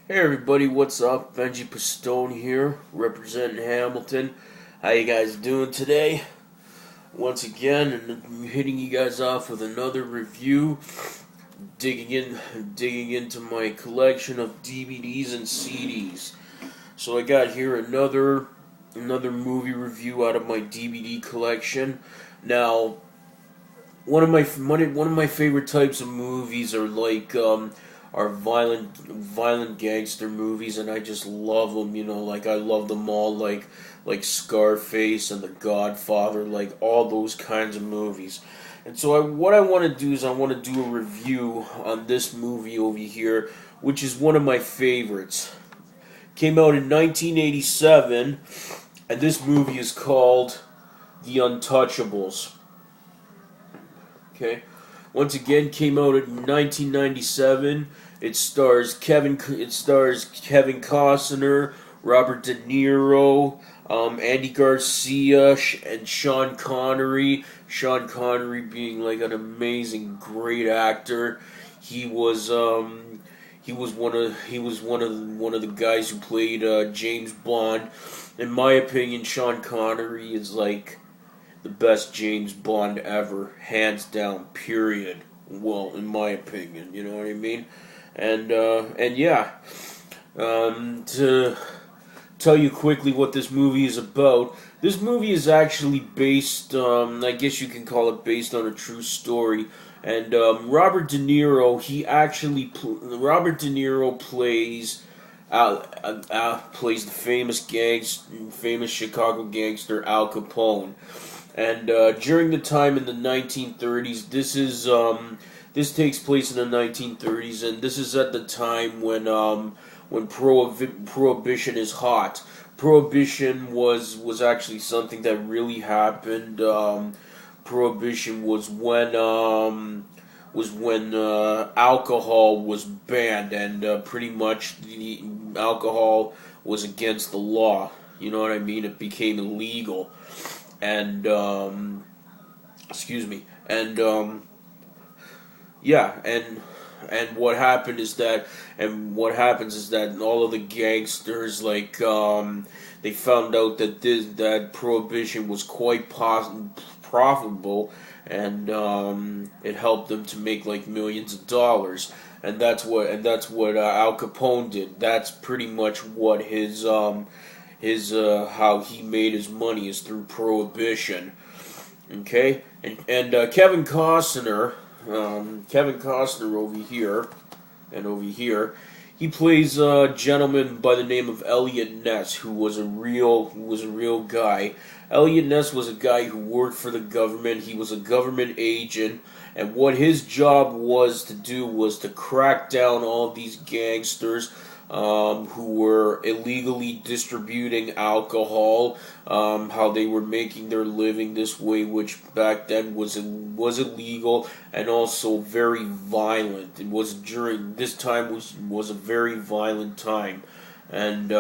Hey everybody, what's up? Benji Pistone here, representing Hamilton. How you guys doing today? Once again, and I'm hitting you guys off with another review, digging into my collection of DVDs and CDs. So I got here another movie review out of my DVD collection. Now, one of my favorite types of movies are violent gangster movies, and I just love them. Like I love them all, like Scarface and The Godfather, like all those kinds of movies. And so what I want to do is I want to do a review on this movie over here, which is one of my favorites. Came out in 1987, and this movie is called The Untouchables. Okay, once again, came out in 1997. It stars Kevin Costner, Robert De Niro, Andy Garcia, and Sean Connery. Sean Connery being like an amazing, great actor. He was one of the guys who played James Bond. In my opinion, Sean Connery is like the best James Bond ever, hands down, period. Well, in my opinion, you know what I mean? And yeah, to tell you quickly what this movie is about, this movie is actually based, I guess you can call it based on a true story. And Robert De Niro plays the famous Chicago gangster Al Capone. And during the time in the 1930s, this takes place in the 1930s, and this is at the time when prohibition is hot. Prohibition was actually something that really happened. Prohibition was when alcohol was banned, and pretty much the alcohol was against the law. You know what I mean? It became illegal, and excuse me, and yeah, and what happens is that all of the gangsters, they found out that prohibition was quite profitable, and it helped them to make like millions of dollars. And that's what Al Capone did. That's pretty much what his how he made his money is through prohibition. Okay, and Kevin Costner over here, he plays a gentleman by the name of Elliot Ness, who was a real guy. Elliot Ness was a guy who worked for the government. He was a government agent, and what his job was to do was to crack down all these gangsters who were illegally distributing alcohol, how they were making their living this way, which back then was illegal and also very violent. It was during this time was a very violent time, and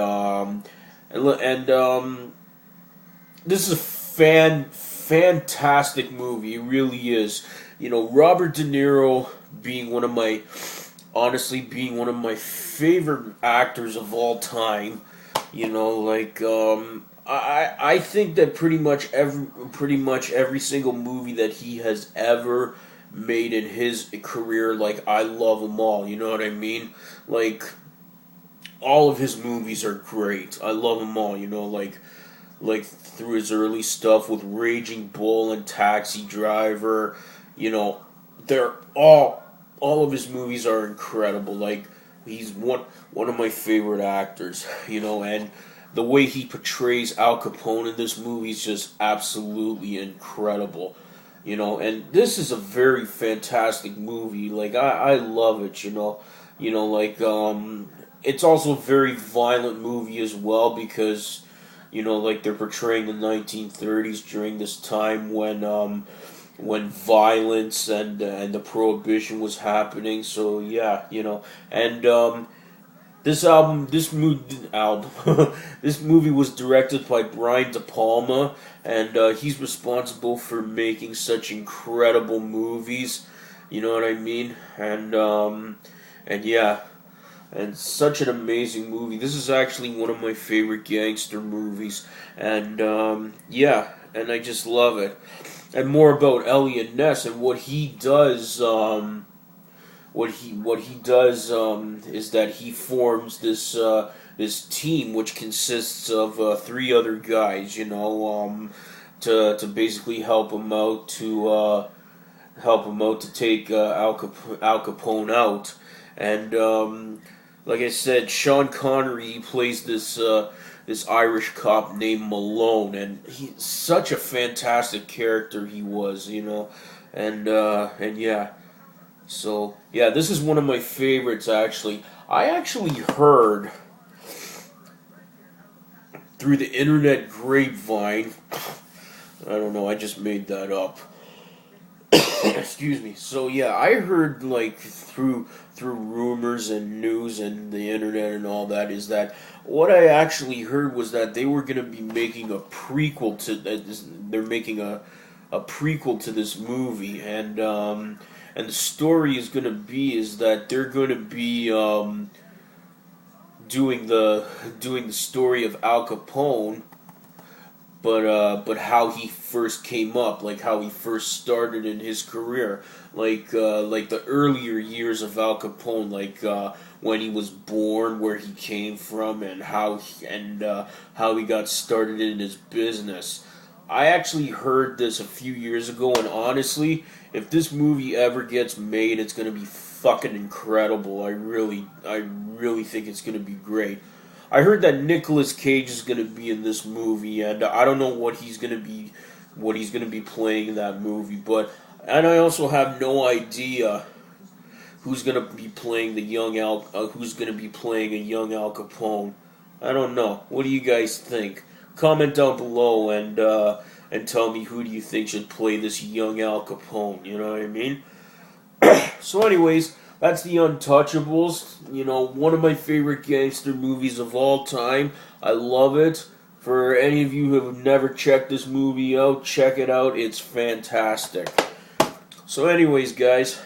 this is a fantastic movie. It really is. Robert De Niro being being one of my favorite actors of all time. I think that pretty much every single movie that he has ever made in his career, like I love them all. You know what I mean? Like all of his movies are great. I love them all. Like through his early stuff with Raging Bull and Taxi Driver. They're all of his movies are incredible. Like he's one of my favorite actors, and the way he portrays Al Capone in this movie is just absolutely incredible. And this is a very fantastic movie. Like I love it, it's also a very violent movie as well because like they're portraying the 1930s during this time when violence and the prohibition was happening. So yeah, and this movie was directed by Brian De Palma, and he's responsible for making such incredible movies. You know what I mean? And yeah, and such an amazing movie. This is actually one of my favorite gangster movies, and yeah, and I just love it. And more about Elliot Ness and what he does. What he does is that he forms this team, which consists of three other guys. To basically help him out to take Al Capone out. And like I said, Sean Connery plays this Irish cop named Malone, and he's such a fantastic character he was, and yeah. So yeah, this is one of my favorites actually. I actually heard through the internet grapevine. I don't know, I just made that up. Excuse me. So yeah, I heard like through rumors and news and the internet and all that is that what I actually heard was that they were going to be making a prequel to this. They're making a prequel to this movie, and the story is going to be is that they're going to be doing the story of Al Capone, but how he first came up, like how he first started in his career, like the earlier years of Al Capone, like when he was born, where he came from, and how he got started in his business. I actually heard this a few years ago, and honestly, if this movie ever gets made, it's gonna be fucking incredible. I really think it's gonna be great. I heard that Nicolas Cage is going to be in this movie, and I don't know what he's going to be playing in that movie. And I also have no idea who's going to be playing who's going to be playing a young Al Capone. I don't know. What do you guys think? Comment down below and tell me who do you think should play this young Al Capone. You know what I mean? So, anyways. That's the Untouchables, one of my favorite gangster movies of all time. I love it. For any of you who have never checked this movie out, check it out. It's fantastic. So anyways, guys,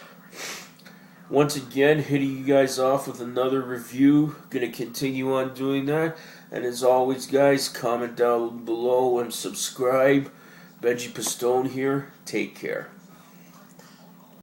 once again, hitting you guys off with another review. Gonna continue on doing that. And as always, guys, comment down below and subscribe. Benji Pistone here. Take care.